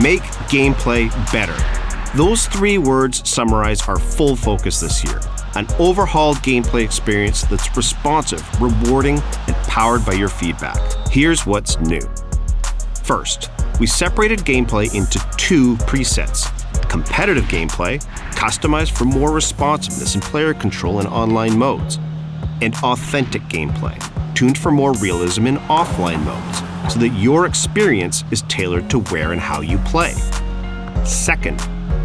Make gameplay better. Those 3 words summarize our full focus this year. An overhauled gameplay experience that's responsive, rewarding, and powered by your feedback. Here's what's new. First, we separated gameplay into 2 presets. Competitive gameplay, customized for more responsiveness and player control in online modes. And authentic gameplay, tuned for more realism in offline modes, so that your experience is tailored to where and how you play. Second,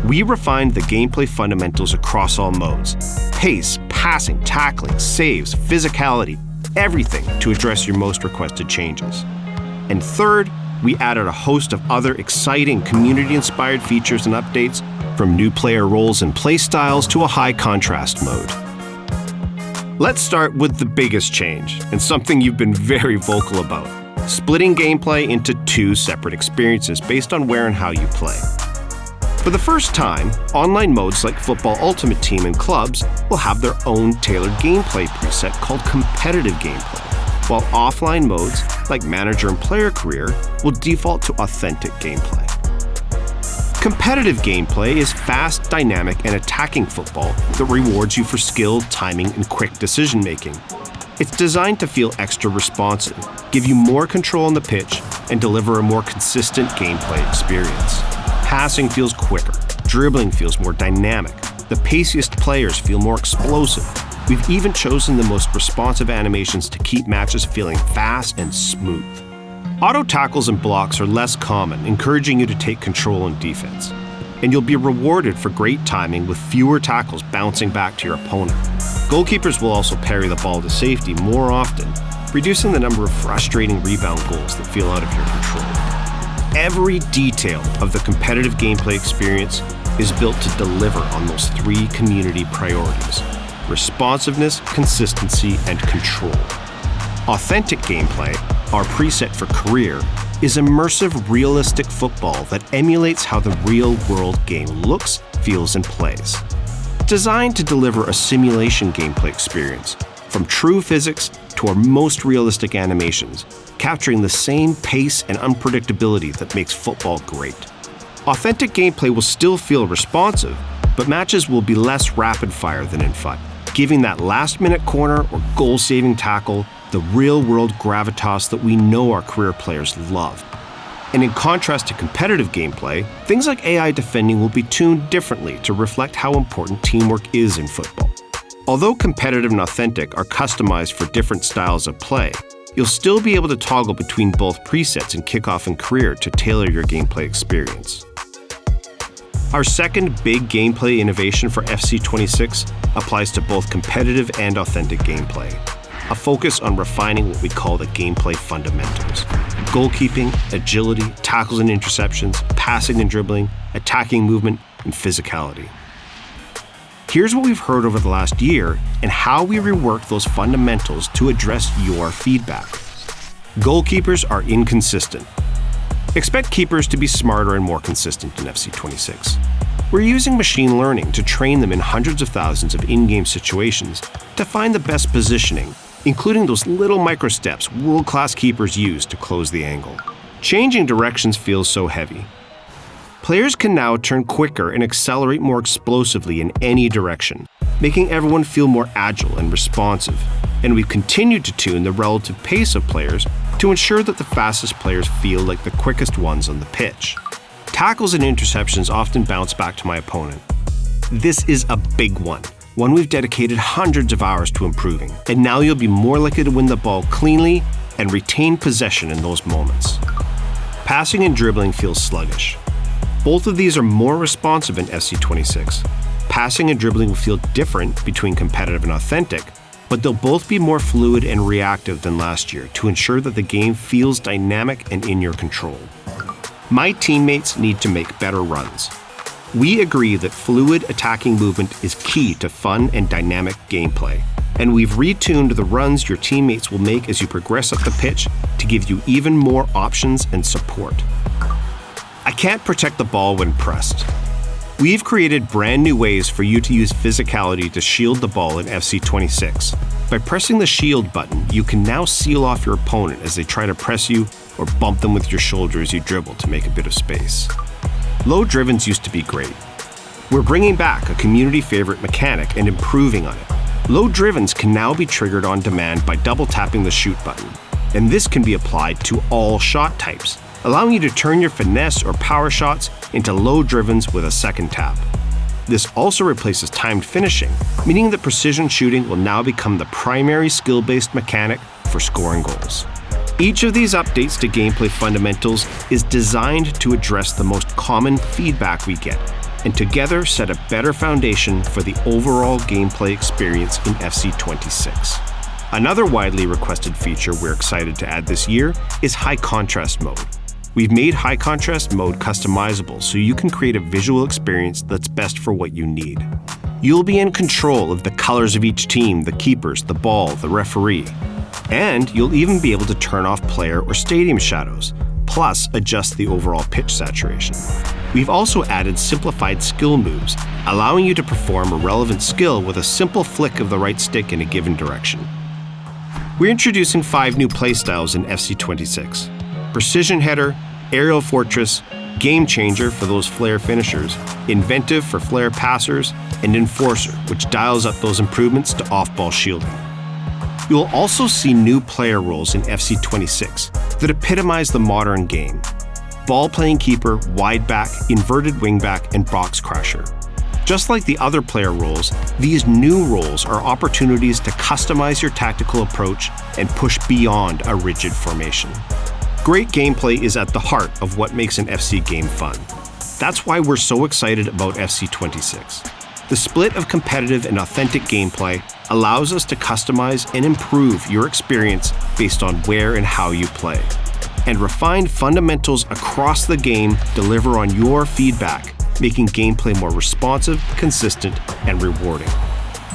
we refined the gameplay fundamentals across all modes. Pace, passing, tackling, saves, physicality, everything to address your most requested changes. And third, we added a host of other exciting community-inspired features and updates, from new player roles and playstyles to a high-contrast mode. Let's start with the biggest change, and something you've been very vocal about: splitting gameplay into 2 separate experiences based on where and how you play. For the first time, online modes like Football Ultimate Team and Clubs will have their own tailored gameplay preset called Competitive Gameplay, while offline modes like Manager and Player Career will default to Authentic Gameplay. Competitive gameplay is fast, dynamic, and attacking football that rewards you for skill, timing, and quick decision-making. It's designed to feel extra responsive, give you more control on the pitch, and deliver a more consistent gameplay experience. Passing feels quicker, dribbling feels more dynamic, the paciest players feel more explosive. We've even chosen the most responsive animations to keep matches feeling fast and smooth. Auto tackles and blocks are less common, encouraging you to take control on defense. And you'll be rewarded for great timing with fewer tackles bouncing back to your opponent. Goalkeepers will also parry the ball to safety more often, reducing the number of frustrating rebound goals that feel out of your control. Every detail of the competitive gameplay experience is built to deliver on those 3 community priorities: responsiveness, consistency, and control. Authentic gameplay, our preset for career, is immersive, realistic football that emulates how the real-world game looks, feels, and plays. Designed to deliver a simulation gameplay experience, from true physics to our most realistic animations, capturing the same pace and unpredictability that makes football great. Authentic gameplay will still feel responsive, but matches will be less rapid-fire than in FUT, giving that last-minute corner or goal-saving tackle the real-world gravitas that we know our career players love. And in contrast to competitive gameplay, things like AI defending will be tuned differently to reflect how important teamwork is in football. Although competitive and authentic are customized for different styles of play, you'll still be able to toggle between both presets in kickoff and career to tailor your gameplay experience. Our second big gameplay innovation for FC26 applies to both competitive and authentic gameplay. A focus on refining what we call the gameplay fundamentals: goalkeeping, agility, tackles and interceptions, passing and dribbling, attacking movement, and physicality. Here's what we've heard over the last year and how we reworked those fundamentals to address your feedback. Goalkeepers are inconsistent. Expect keepers to be smarter and more consistent in FC26. We're using machine learning to train them in hundreds of thousands of in-game situations to find the best positioning, including those little micro-steps world-class keepers use to close the angle. Changing directions feels so heavy. Players can now turn quicker and accelerate more explosively in any direction, making everyone feel more agile and responsive. And we've continued to tune the relative pace of players to ensure that the fastest players feel like the quickest ones on the pitch. Tackles and interceptions often bounce back to my opponent. This is a big one we've dedicated hundreds of hours to improving, and now you'll be more likely to win the ball cleanly and retain possession in those moments. Passing and dribbling feels sluggish. Both of these are more responsive in FC26. Passing and dribbling will feel different between competitive and authentic, but they'll both be more fluid and reactive than last year to ensure that the game feels dynamic and in your control. My teammates need to make better runs. We agree that fluid attacking movement is key to fun and dynamic gameplay, and we've retuned the runs your teammates will make as you progress up the pitch to give you even more options and support. I can't protect the ball when pressed. We've created brand new ways for you to use physicality to shield the ball in FC26. By pressing the shield button, you can now seal off your opponent as they try to press you or bump them with your shoulder as you dribble to make a bit of space. Low drivens used to be great. We're bringing back a community favorite mechanic and improving on it. Low drivens can now be triggered on demand by double tapping the shoot button, and this can be applied to all shot types, allowing you to turn your finesse or power shots into low drivens with a second tap. This also replaces timed finishing, meaning that precision shooting will now become the primary skill-based mechanic for scoring goals. Each of these updates to gameplay fundamentals is designed to address the most common feedback we get, and together set a better foundation for the overall gameplay experience in FC26. Another widely requested feature we're excited to add this year is high contrast mode. We've made high contrast mode customizable so you can create a visual experience that's best for what you need. You'll be in control of the colors of each team, the keepers, the ball, the referee. And you'll even be able to turn off player or stadium shadows, plus adjust the overall pitch saturation. We've also added simplified skill moves, allowing you to perform a relevant skill with a simple flick of the right stick in a given direction. We're introducing 5 new playstyles in FC26. Precision Header, Aerial Fortress, Game Changer for those flare finishers, Inventive for flare passers, and Enforcer, which dials up those improvements to off-ball shielding. You will also see new player roles in FC26 that epitomize the modern game: ball-playing keeper, wide back, inverted wingback, and box crasher. Just like the other player roles, these new roles are opportunities to customize your tactical approach and push beyond a rigid formation. Great gameplay is at the heart of what makes an FC game fun. That's why we're so excited about FC26. The split of competitive and authentic gameplay allows us to customize and improve your experience based on where and how you play. And refined fundamentals across the game deliver on your feedback, making gameplay more responsive, consistent, and rewarding.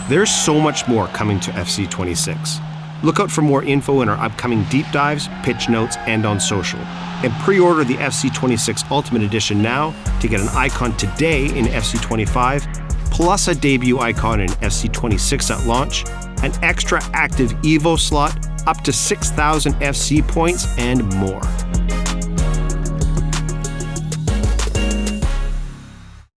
There's so much more coming to FC26. Look out for more info in our upcoming deep dives, pitch notes, and on social. And pre-order the FC26 Ultimate Edition now to get an icon today in FC25, plus a debut icon in FC26 at launch, an extra active EVO slot, up to 6,000 FC points, and more.